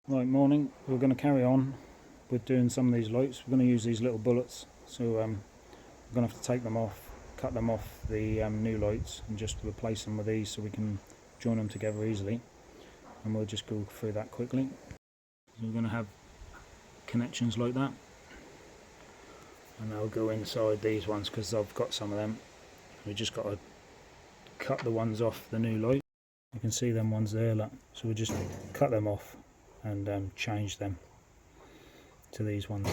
Right, morning. We're going to carry on with doing some of these lights. We're going to use these little bullets, so we're going to have to take them off, cut them off the new lights and just replace them with these so we can join them together easily, and we'll just go through that quickly. So we're going to have connections like that, and I'll go inside these ones because I've got some of them. We just got to cut the ones off the new light. You can see them ones there, look. So we'll just cut them off and change them to these ones.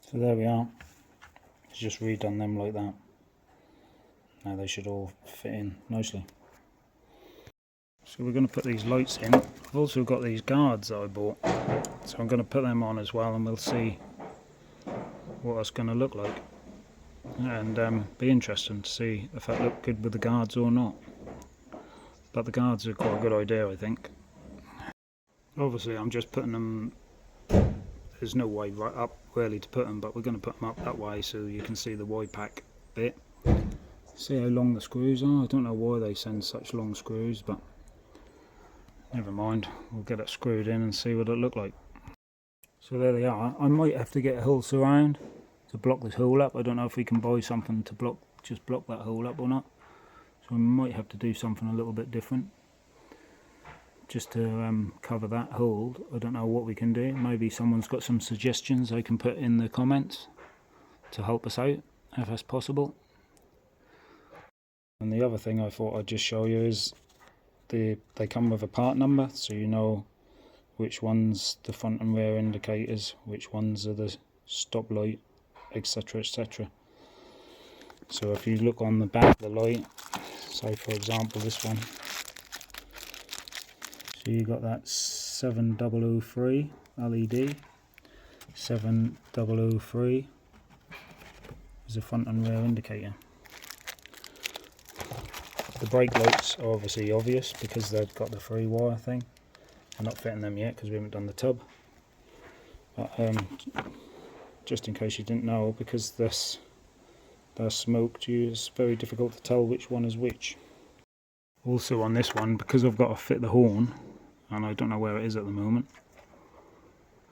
So there we are. It's just redone them like that. Now they should all fit in nicely. So we're going to put these lights in. I've also got these guards that I bought, so I'm going to put them on as well, and we'll see what that's going to look like, and be interesting to see if that look good with the guards or not. But the guards are quite a good idea, I think. Obviously I'm just putting them, there's no way right up really to put them, but we're going to put them up that way so you can see the Y pack bit. See how long the screws are. I don't know why they send such long screws, but never mind, we'll get it screwed in and see what it look like. So there they are. I might have to get a whole surround to block this hole up. I don't know if we can buy something to just block that hole up or not, so we might have to do something a little bit different just to cover that hole. I don't know what we can do. Maybe someone's got some suggestions they can put in the comments to help us out if that's possible. And the other thing I thought I'd just show you is they come with a part number, so you know which one's the front and rear indicators, which ones are the stop light, etc, etc. So if you look on the back of the light, say for example this one, so you got that 7003 LED, 7003 is a front and rear indicator. The brake lights are obviously obvious because they've got the 3-wire thing. I'm not fitting them yet because we haven't done the tub. But just in case you didn't know, because they're smoked, it's very difficult to tell which one is which. Also on this one, because I've got to fit the horn, and I don't know where it is at the moment,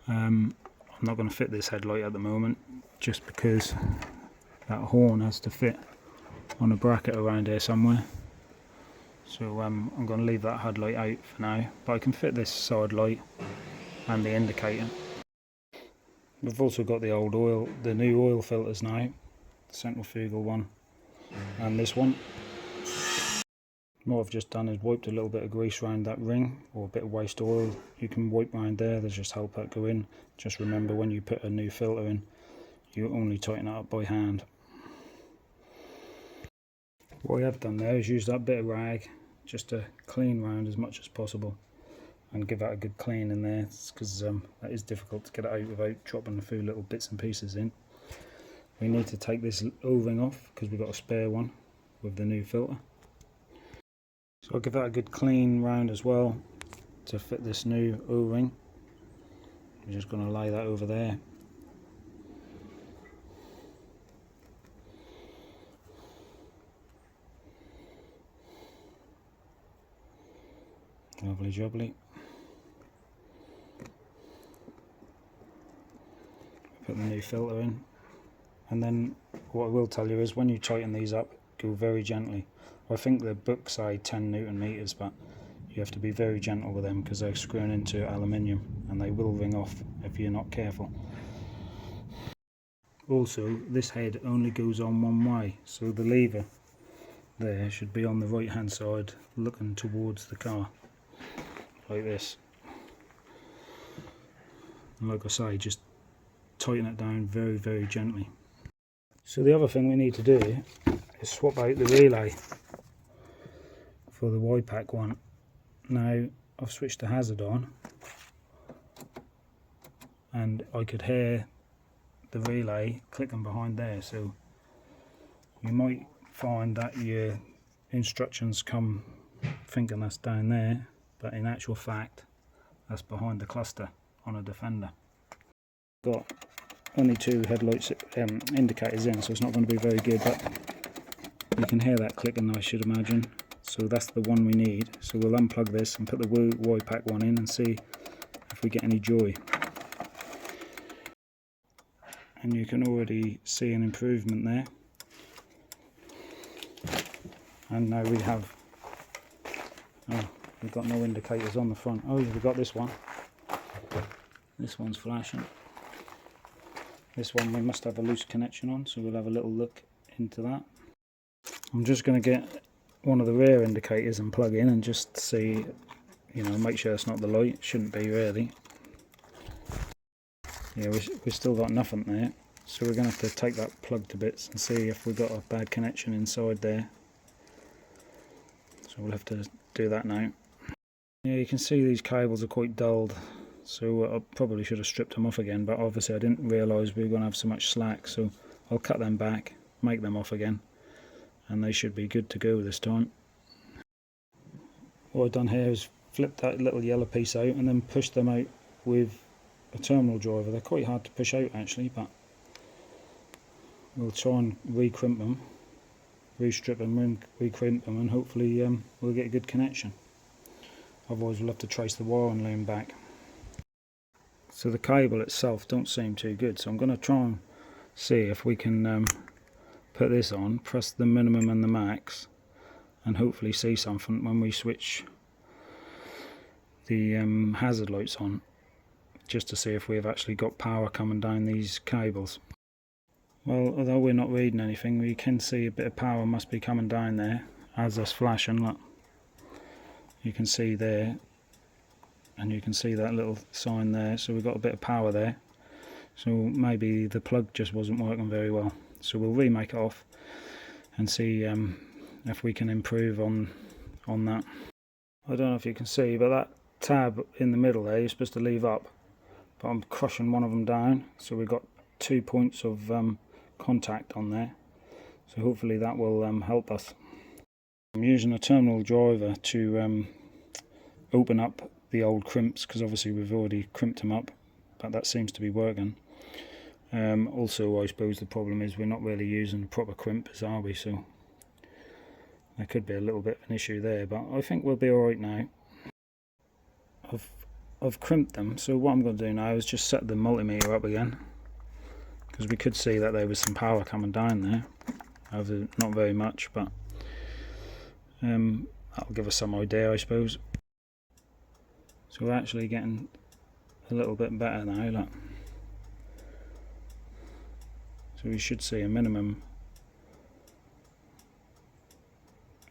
I'm not going to fit this headlight at the moment, just because that horn has to fit on a bracket around here somewhere. So I'm going to leave that headlight out for now, but I can fit this side light and the indicator. We've also got the new oil filters now, the centrifugal one and this one. What I've just done is wiped a little bit of grease around that ring, or a bit of waste oil. You can wipe around there, there's just help that go in. Just remember, when you put a new filter in, you only tighten it up by hand. What I have done there is use that bit of rag just to clean round as much as possible and give that a good clean in there, because that is difficult to get it out without chopping a few little bits and pieces in. We need to take this O-ring off because we've got a spare one with the new filter. So I'll give that a good clean round as well to fit this new O-ring. I'm just going to lay that over there. Lovely jubbly. Put the new filter in, and then what I will tell you is when you tighten these up, go very gently. I think the books say 10 Newton meters, but you have to be very gentle with them because they're screwing into aluminium and they will ring off if you're not careful. Also, this head only goes on one way, so the lever there should be on the right hand side looking towards the car, like this. And like I say, just tighten it down very, very gently. So the other thing we need to do is swap out the relay for the Y-pack one. Now I've switched the hazard on and I could hear the relay clicking behind there, so you might find that your instructions come thinking that's down there, but in actual fact that's behind the cluster on a Defender. Got only 2 headlights indicators in, so it's not going to be very good, but you can hear that clicking, I should imagine. so that's the one we need. So we'll unplug this and put the Y-Pack one in and see if we get any joy. And you can already see an improvement there. And now we have, oh, we've got no indicators on the front. Oh, we've got this one. This one's flashing. This one we must have a loose connection on, so we'll have a little look into that. I'm just going to get one of the rear indicators and plug in and just see, you know, make sure it's not the light. It shouldn't be really. Yeah, we've still got nothing there, so we're going to have to take that plug to bits and see if we've got a bad connection inside there. So we'll have to do that now. Yeah, you can see these cables are quite dulled, so I probably should have stripped them off again, but obviously I didn't realise we were going to have so much slack, so I'll cut them back, make them off again, and they should be good to go this time. What I've done here is flip that little yellow piece out and then push them out with a terminal driver. They're quite hard to push out actually, but we'll try and re-crimp them, re-strip them, re-crimp them, and hopefully we'll get a good connection. Otherwise we'll have to trace the wiring loom back. So the cable itself don't seem too good, so I'm going to try and see if we can put this on, press the minimum and the max, and hopefully see something when we switch the hazard lights on, just to see if we have actually got power coming down these cables. Well, although we're not reading anything, we can see a bit of power must be coming down there as that's flashing. Look, you can see there, and you can see that little sign there, so we've got a bit of power there. So maybe the plug just wasn't working very well, so we'll remake it off and see if we can improve on that. I don't know if you can see, but that tab in the middle there you're supposed to leave up, but I'm crushing one of them down, so we've got 2 points of contact on there, so hopefully that will help us. I'm using a terminal driver to open up the old crimps, because obviously we've already crimped them up, but that seems to be working. Also I suppose the problem is we're not really using proper crimpers, are we, so there could be a little bit of an issue there, but I think we'll be alright now. I've crimped them, so what I'm going to do now is just set the multimeter up again, because we could see that there was some power coming down there, not very much, but that'll give us some idea, I suppose. So we're actually getting a little bit better now, look. So we should see a minimum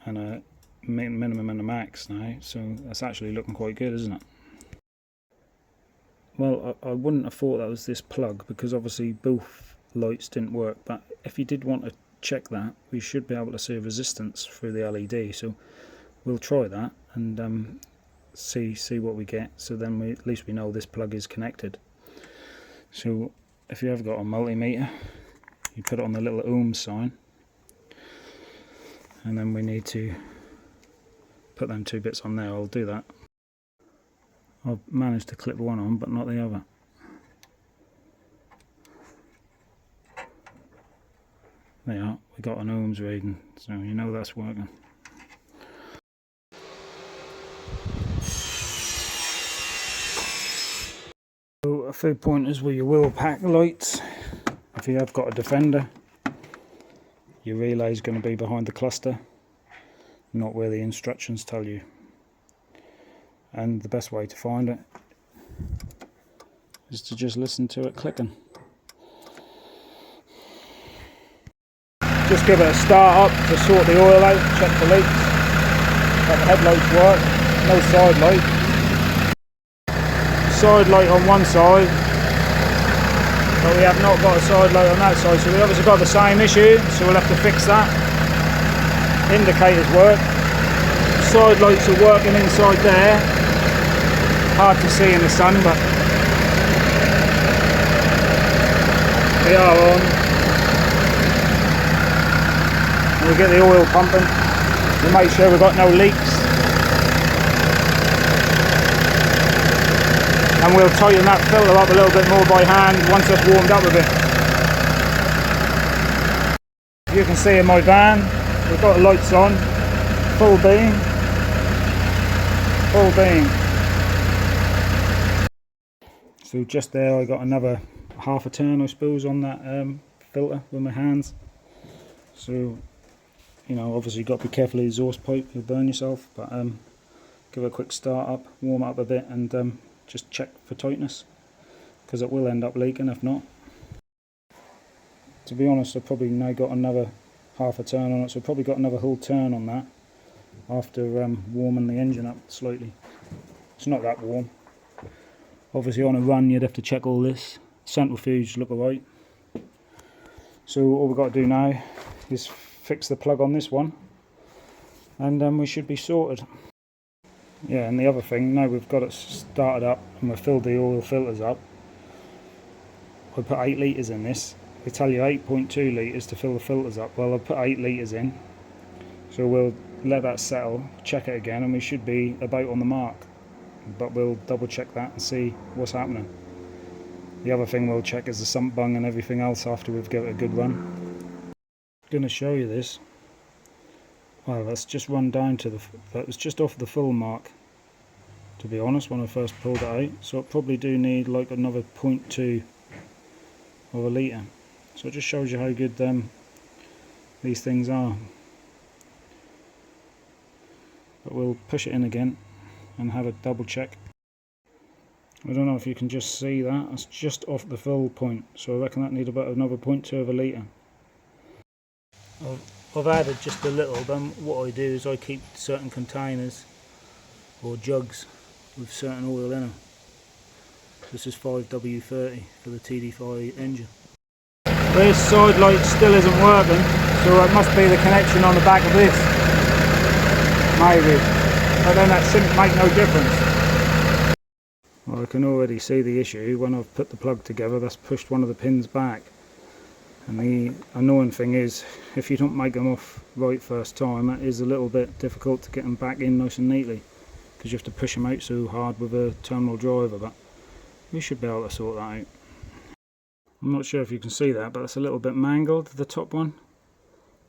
and a minimum and a max now, so that's actually looking quite good, isn't it? Well, I wouldn't have thought that was this plug, because obviously both lights didn't work, but if you did want to check that, we should be able to see a resistance through the LED, so we'll try that and see what we get, so then at least we know this plug is connected. So if you have got a multimeter, you put it on the little ohm sign, and then we need to put them 2 bits on there. I'll do that. I've managed to clip one on but not the other. There, we got an ohms reading, so you know that's working. So a few pointers with your wheel pack lights. If you have got a Defender, your relay is going to be behind the cluster, not where the instructions tell you. And the best way to find it is to just listen to it clicking. Just give it a start up to sort the oil out, check the leaks, let the headlights work, no side light. Side light on one side, but we have not got a side light on that side, so we obviously got the same issue, so we'll have to fix that. Indicators work, side lights are working inside there, hard to see in the sun, but they are on. And we get the oil pumping, we make sure we've got no leaks, and we'll tighten that filter up a little bit more by hand once it's warmed up a bit. You can see in my van we've got the lights on, full beam. Full beam. So just there I got another half a turn I suppose on that filter with my hands. So you know, obviously you've got to be careful of the exhaust pipe, you'll burn yourself, but give it a quick start up, warm it up a bit and just check for tightness, because it will end up leaking if not. To be honest, I've probably now got another half a turn on it, so I've probably got another whole turn on that after warming the engine up slightly. It's not that warm. Obviously on a run you'd have to check all this. Centrifuge look alright. So all we've got to do now is fix the plug on this one and we should be sorted. Yeah, and the other thing, now we've got it started up and we've filled the oil filters up, I put 8 litres in this. They tell you 8.2 litres to fill the filters up. Well, I've put 8 litres in, so we'll let that settle, check it again, and we should be about on the mark, but we'll double check that and see what's happening. The other thing we'll check is the sump bung and everything else after we've given it a good run. I'm going to show you this. Well, let's just run down to that was just off the full mark, to be honest, when I first pulled it out, so it probably do need like another 0.2 of a litre. So it just shows you how good these things are. But we'll push it in again and have a double check. I don't know if you can just see that, it's just off the fill point, so I reckon that needs about another 0.2 of a litre. I've added just a little, then what I do is I keep certain containers or jugs with certain oil in them. This is 5W30 for the TD5 engine. This side light still isn't working, so it must be the connection on the back of this. Maybe. But then that shouldn't make no difference. Well, I can already see the issue. When I've put the plug together, that's pushed one of the pins back. And the annoying thing is, if you don't make them off right first time, that is a little bit difficult to get them back in nice and neatly, because you have to push them out so hard with a terminal driver, but we should be able to sort that out. I'm not sure if you can see that, but it's a little bit mangled, the top one.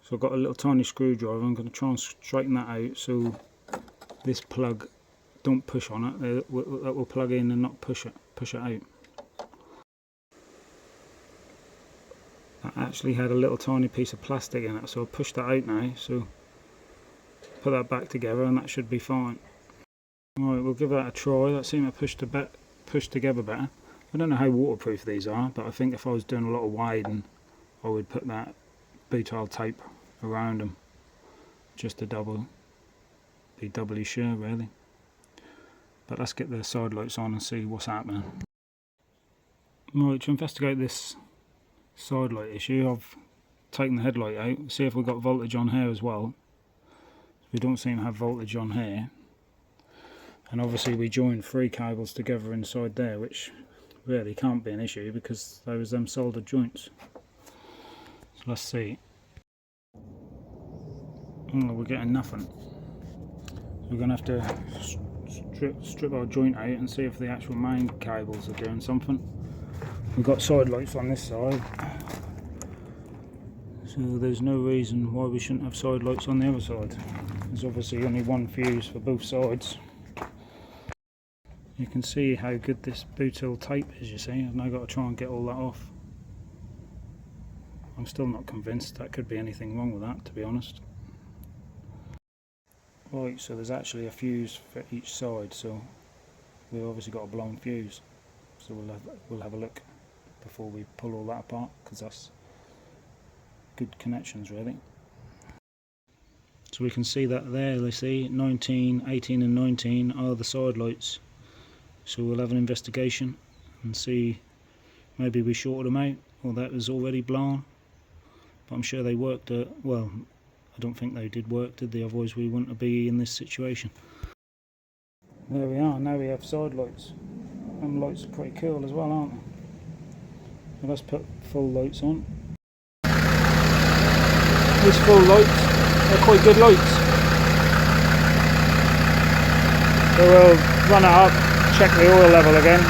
So I've got a little tiny screwdriver. I'm going to try and straighten that out so this plug don't push on it. That will plug in and not push it out. That actually had a little tiny piece of plastic in it, so I'll push that out now. So put that back together and that should be fine. Alright, we'll give that a try. That seemed to push together better. I don't know how waterproof these are, but I think if I was doing a lot of wading, I would put that butyl tape around them just to be doubly sure really. But let's get the side lights on and see what's happening. Right, to investigate this side light issue, I've taken the headlight out, see if we've got voltage on here as well. We don't seem to have voltage on here, and obviously we joined 3 cables together inside there, which really can't be an issue because there was them soldered joints. So let's see. Oh, we're getting nothing. So we're going to have to strip our joint out and see if the actual main cables are doing something. We've got side lights on this side, so there's no reason why we shouldn't have side lights on the other side. There's obviously only one fuse for both sides. You can see how good this butyl tape is, you see. I've now got to try and get all that off. I'm still not convinced that could be anything wrong with that, to be honest. Right, so there's actually a fuse for each side, so we've obviously got a blown fuse. So we'll have a look before we pull all that apart, because that's good connections really. So we can see that there, they see 19, 18 and 19 are the side lights. So we'll have an investigation and see, maybe we shorted them out or that was already blown. But I'm sure they worked, well, I don't think they did work, did they? Otherwise we wouldn't be in this situation. There we are, now we have side lights. Them lights are pretty cool as well, aren't they? So let's put full lights on. These full lights, they're quite good lights. So we'll run it up, check the oil level again.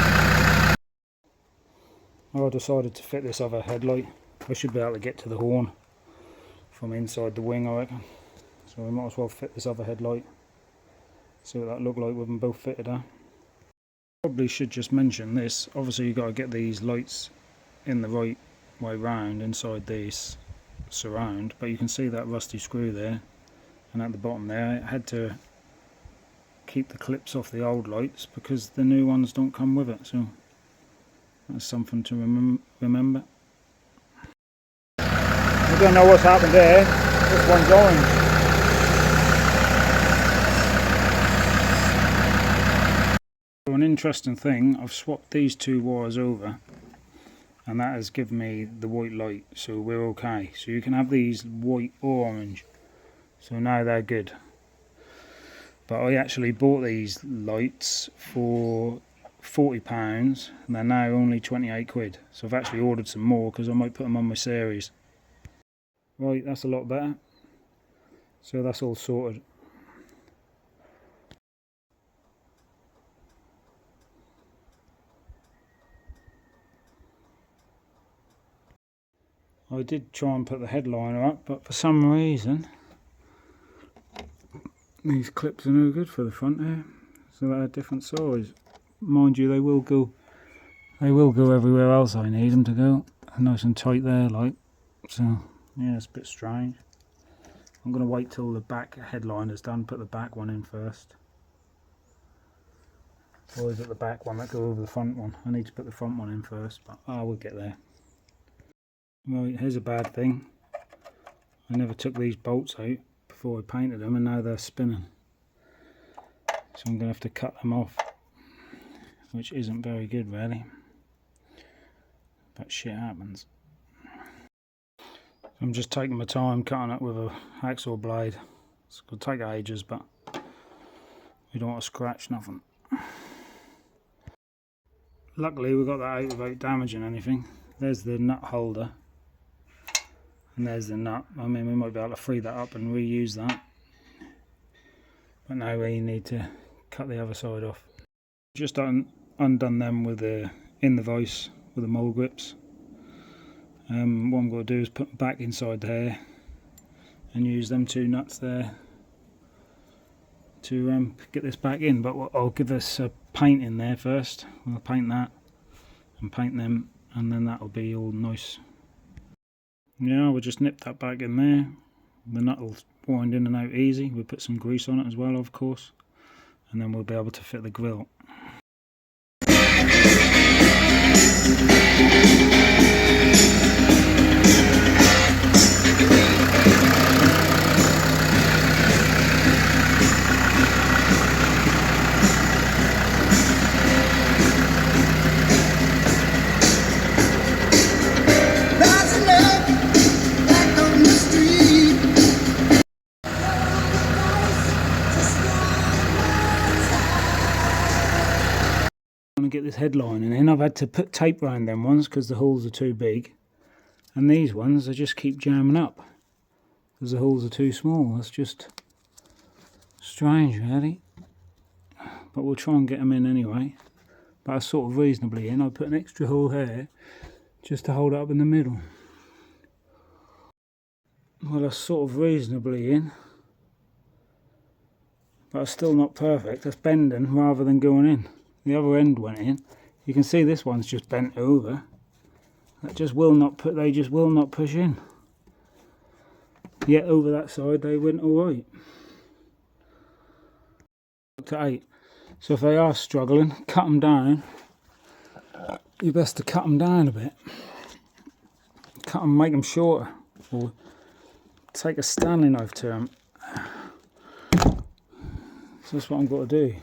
I decided to fit this other headlight. I should be able to get to the horn from inside the wing, I reckon. So So we might as well fit this other headlight. See what that look like with them both fitted up. Probably should just mention this. Obviously you've got to get these lights in the right way round inside this surround, but you can see that rusty screw there, and at the bottom there it had to keep the clips off the old lights because the new ones don't come with it, so that's something to remember. I don't know what's happened there. This one's orange. So an interesting thing, I've swapped these two wires over and that has given me the white light, so we're okay. So you can have these white or orange, so now they're good. But I actually bought these lights for £40 and they're now only 28 quid. So I've actually ordered some more because I might put them on my series. Right, that's a lot better. So that's all sorted. I did try and put the headliner up, but for some reason these clips are no good for the front here, so they're a different size. Mind you, they will go everywhere else I need them to go. Nice and tight there, like. So yeah, it's a bit strange. I'm going to wait till the back headliner's done, put the back one in first. Or is it the back one that go over the front one? I need to put the front one in first, but we'll get there. Right, here's a bad thing. I never took these bolts out before I painted them and now they're spinning. So I'm going to have to cut them off, which isn't very good really. But shit happens. I'm just taking my time cutting it with a hacksaw blade. It's going to take ages, but we don't want to scratch nothing. Luckily we got that out without damaging anything. There's the nut holder. And there's the nut. I mean, we might be able to free that up and reuse that. But now we need to cut the other side off. Just undone them with the in the vise with the mole grips. What I'm going to do is put them back inside there and use them two nuts there to get this back in. But I'll give this a paint in there first. I'll paint that and paint them, and then that'll be all nice. Yeah, we'll just nip that back in there. The nut will wind in and out easy. We'll put some grease on it as well, of course, and then we'll be able to fit the grille. Get this headlining in. I've had to put tape around them ones because the holes are too big, and these ones I just keep jamming up because the holes are too small. That's just strange really, but we'll try and get them in anyway. But I'm sort of reasonably in. I put an extra hole here just to hold it up in the middle. Well, I'm sort of reasonably in, but it's still not perfect. That's bending rather than going in. The other end went in. You can see this one's just bent over. That just will not put. They just will not push in. Yet over that side they went all right. Up to 8. So if they are struggling, cut them down. You're best to cut them down a bit. Cut them, make them shorter, or take a Stanley knife to them. So that's what I'm going to do.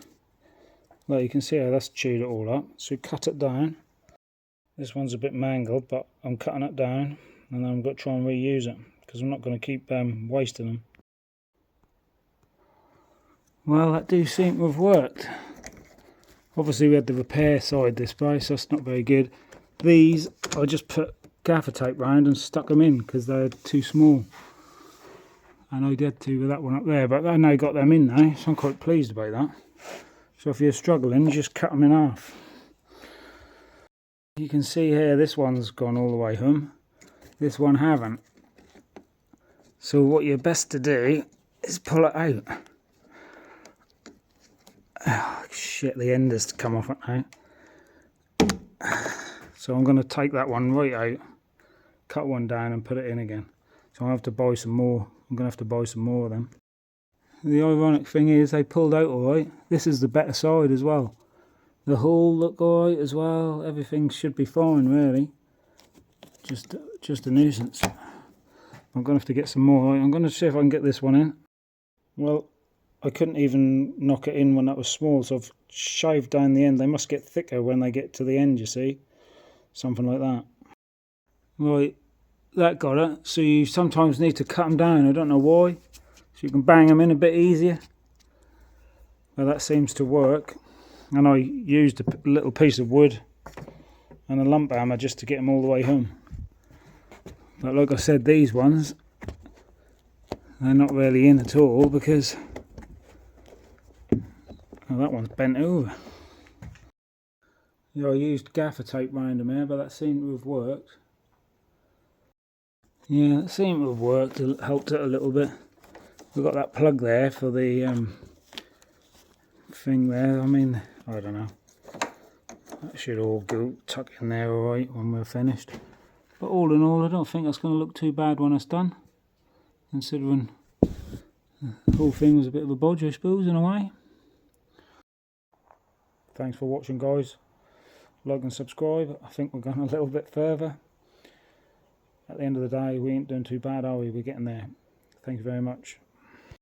Well, you can see how that's chewed it all up, so cut it down. This one's a bit mangled, but I'm cutting it down, and then I'm going to try and reuse it, because I'm not going to keep wasting them. Well, that do seem to have worked. Obviously we had the repair side this way, so that's not very good. These, I just put gaffer tape round and stuck them in, because they're too small. And I did too with that one up there, but I now got them in now, so I'm quite pleased about that. So if you're struggling, just cut them in half. You can see here, this one's gone all the way home. This one haven't. So what you're best to do is pull it out. Oh, shit, the end has come off it now. So I'm going to take that one right out, cut one down and put it in again. So I'll have to buy some more. I'm going to have to buy some more of them. The ironic thing is they pulled out alright. This is the better side as well. The hull look alright as well. Everything should be fine really. Just a nuisance. I'm going to have to get some more. I'm going to see if I can get this one in. Well, I couldn't even knock it in when that was small, so I've shaved down the end. They must get thicker when they get to the end, you see. Something like that. Right, that got it. So you sometimes need to cut them down. I don't know why. So you can bang them in a bit easier. Well, that seems to work. And I used a little piece of wood and a lump hammer just to get them all the way home. But like I said, these ones, they're not really in at all because that one's bent over. Yeah, I used gaffer tape round them here, but that seemed to have worked. Yeah, it seemed to have worked. It helped it a little bit. We've got that plug there for the thing there. I mean, I don't know. That should all go tuck in there alright when we're finished. But all in all, I don't think that's going to look too bad when it's done. Considering the whole thing was a bit of a bodge, I suppose, in a way. Thanks for watching, guys. Like and subscribe. I think we're going a little bit further. At the end of the day, we ain't doing too bad, are we? We're getting there. Thank you very much.